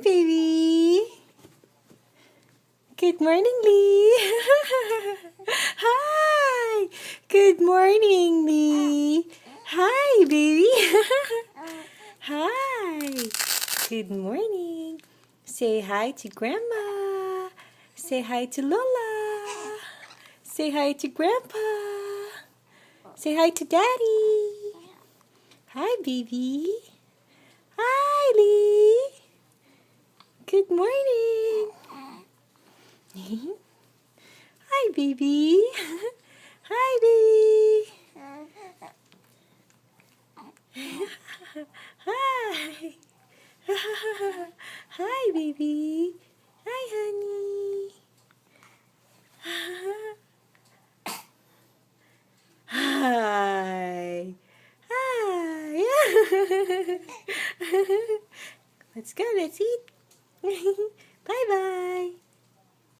baby. Good morning, Lee. Hi. Good morning, Lee. Hi, baby. Hi. Good morning. Say hi to Grandma. Say hi to Lola. Say hi to Grandpa. Say hi to Daddy. Hi, baby. Hi, Lee. Good morning. Hi, baby. Hi, baby. Hi. Hi, baby. Hi, honey. Hi. Hi. Let's go. Let's eat. Bye-bye.